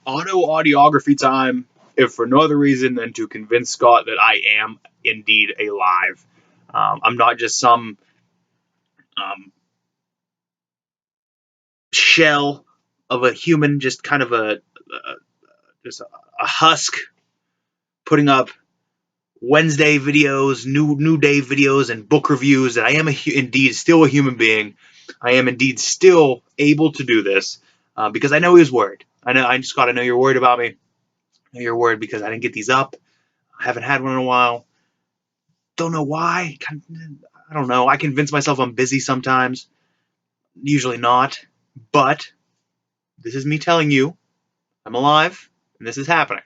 Auto-audiography time, if for no other reason than to convince Scott that I am indeed alive. I'm not just some um, shell of a human, just kind of just a husk putting up Wednesday videos, new day videos, and book reviews. That I am indeed still a human being. I am indeed still able to do this because I know he was worried. Scott. I know you're worried about me. I know you're worried because I didn't get these up. I haven't had one in a while. Don't know why. I don't know. I convince myself I'm busy sometimes. Usually not. But this is me telling you I'm alive and this is happening.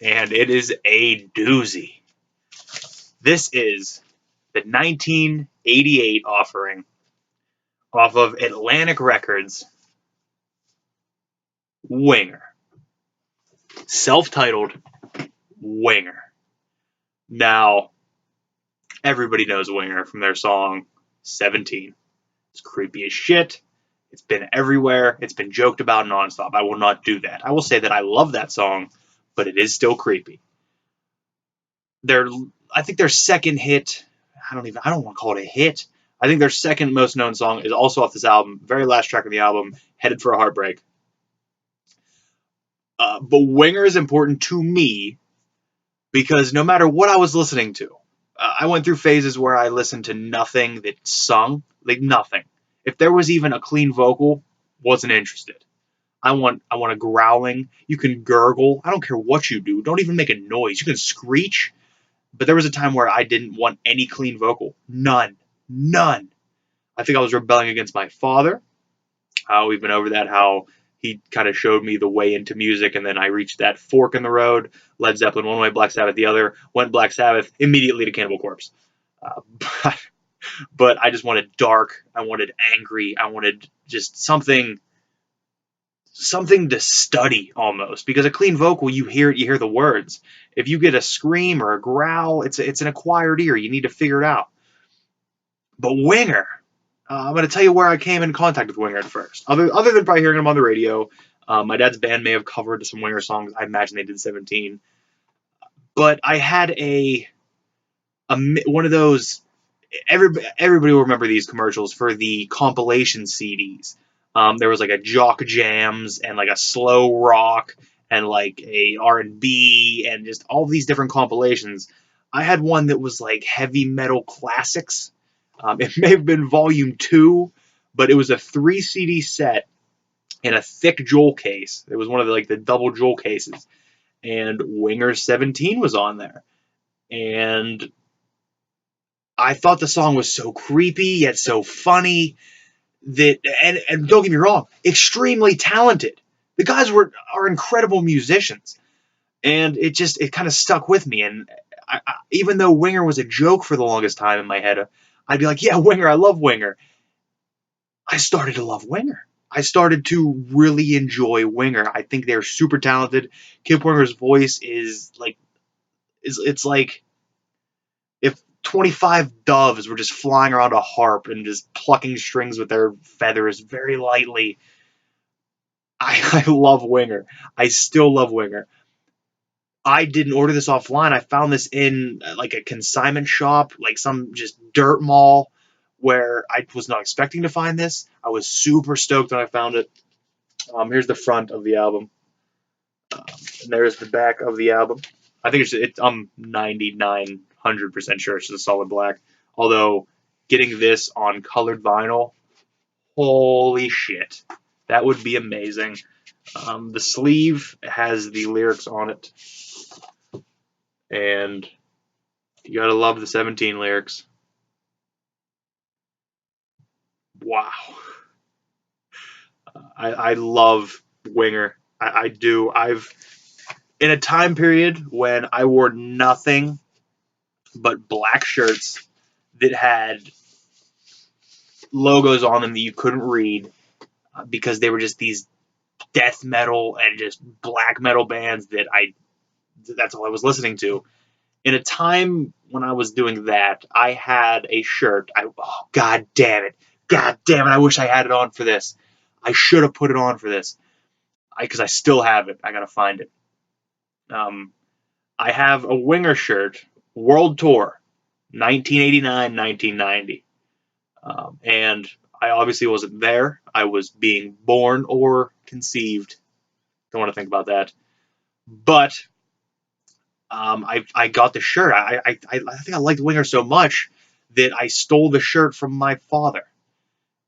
And it is a doozy. This is the 1988 offering off of Atlantic Records, Winger. Self-titled Winger. Now, everybody knows Winger from their song 17. It's creepy as shit. It's been everywhere. It's been joked about nonstop. I will not do that. I will say that I love that song, but it is still creepy. I think their second hit, I don't want to call it a hit. I think their second most known song is also off this album, very last track of the album, Headed for a Heartbreak. But Winger is important to me because no matter what I was listening to, I went through phases where I listened to nothing that sung, like nothing. If there was even a clean vocal, wasn't interested. I want a growling. You can gurgle. I don't care what you do. Don't even make a noise. You can screech. But there was a time where I didn't want any clean vocal. None. None. I think I was rebelling against my father. We've been over that, how he kind of showed me the way into music, and then I reached that fork in the road. Led Zeppelin one way, Black Sabbath the other. Went Black Sabbath immediately to Cannibal Corpse. But, but I just wanted dark. I wanted angry. I wanted just something to study almost, because a clean vocal, you hear it, you hear the words. If you get a scream or a growl, it's an acquired ear. You need to figure it out. But Winger, I'm going to tell you where I came in contact with Winger at first. Other than probably hearing him on the radio, my dad's band may have covered some Winger songs. I imagine they did 17. But I had a one of those. Everybody will remember these commercials for the compilation CDs. There was like a Jock Jams and like a slow rock and like a R&B and just all these different compilations. I had one that was like heavy metal classics. It may have been volume 2, but it was a 3 CD set in a thick jewel case. It was one of the double jewel cases, and Winger 17 was on there. And I thought the song was so creepy yet so funny that, and don't get me wrong, extremely talented. The guys are incredible musicians, and it kind of stuck with me. And even though Winger was a joke for the longest time in my head, I'd be like, yeah, Winger, I love Winger. I started to love Winger. I started to really enjoy Winger. I think they're super talented. Kip Winger's voice is like, it's like if 25 doves were just flying around a harp and just plucking strings with their feathers very lightly. I love Winger. I still love Winger. I didn't order this offline. I found this in like a consignment shop, like some just dirt mall, where I was not expecting to find this. I was super stoked when I found it. Here's the front of the album. And there's the back of the album. I think I'm 9900% sure it's a solid black. Although getting this on colored vinyl, holy shit, that would be amazing. The sleeve has the lyrics on it, and you gotta love the 17 lyrics. Wow. I love Winger. I do. I've in a time period when I wore nothing but black shirts that had logos on them that you couldn't read because they were just these death metal and just black metal bands that's all I was listening to. In a time when I was doing that, I had a shirt. God damn it. God damn it. I wish I had it on for this. I should have put it on for this. because I still have it. I gotta find it. Um, I have a Winger shirt, World Tour, 1989, 1990. And I obviously wasn't there. I was being born or conceived. Don't want to think about that. But I got the shirt. I think I liked Winger so much that I stole the shirt from my father.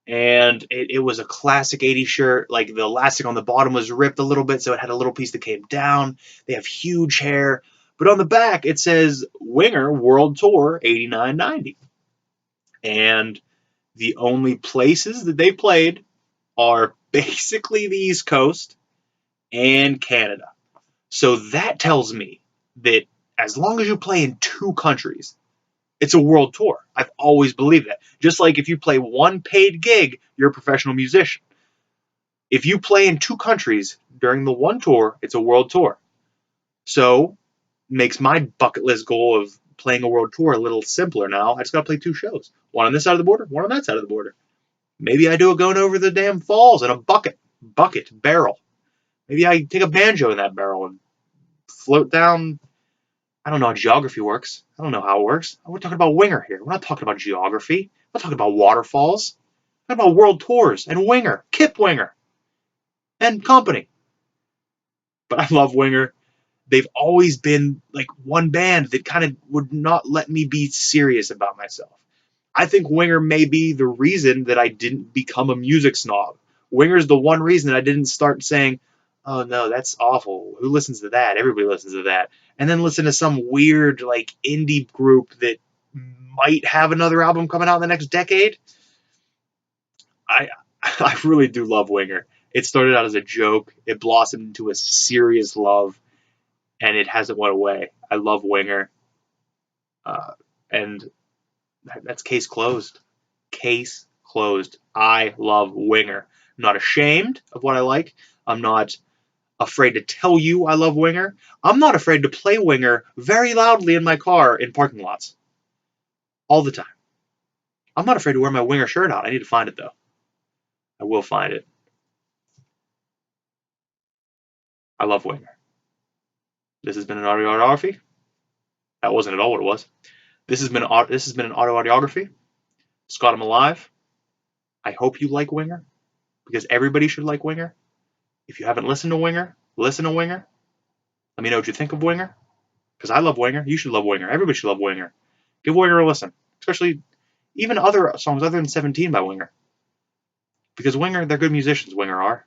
And it was a classic 80s shirt. Like the elastic on the bottom was ripped a little bit, so it had a little piece that came down. They have huge hair. But on the back, it says Winger World Tour 89-90. And the only places that they played are basically the East Coast and Canada. So that tells me that as long as you play in two countries, it's a world tour. I've always believed that. Just like if you play one paid gig, you're a professional musician. If you play in two countries during the one tour, it's a world tour. So makes my bucket list goal of playing a world tour a little simpler now. I just got to play two shows. One on this side of the border, one on that side of the border. Maybe I do it going over the damn falls in a barrel. Maybe I take a banjo in that barrel and float down. I don't know how geography works. I don't know how it works. We're talking about Winger here. We're not talking about geography. We're not talking about waterfalls. We're talking about world tours and Winger, Kip Winger, and company. But I love Winger. They've always been like one band that kind of would not let me be serious about myself. I think Winger may be the reason that I didn't become a music snob. Winger's the one reason that I didn't start saying, "Oh no, that's awful. Who listens to that? Everybody listens to that." And then listen to some weird like indie group that might have another album coming out in the next decade. I I really do love Winger. It started out as a joke. It blossomed into a serious love, and it hasn't went away. I love Winger, and that's case closed. Case closed. I love Winger. I'm not ashamed of what I like. I'm not afraid to tell you I love Winger. I'm not afraid to play Winger very loudly in my car in parking lots all the time. I'm not afraid to wear my Winger shirt out. I need to find it though. I will find it. I love Winger. This has been an audiography. That wasn't at all what it was. This has been an audiography. Scott, I'm alive. I hope you like Winger because everybody should like Winger. If you haven't listened to Winger, listen to Winger. Let me know what you think of Winger because I love Winger. You should love Winger. Everybody should love Winger. Give Winger a listen, especially even other songs other than 17 by Winger. Because Winger, they're good musicians, Winger are.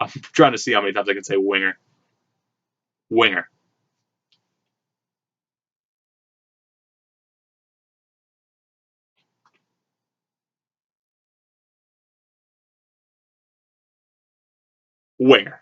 I'm trying to see how many times I can say Winger. Winger. Winger.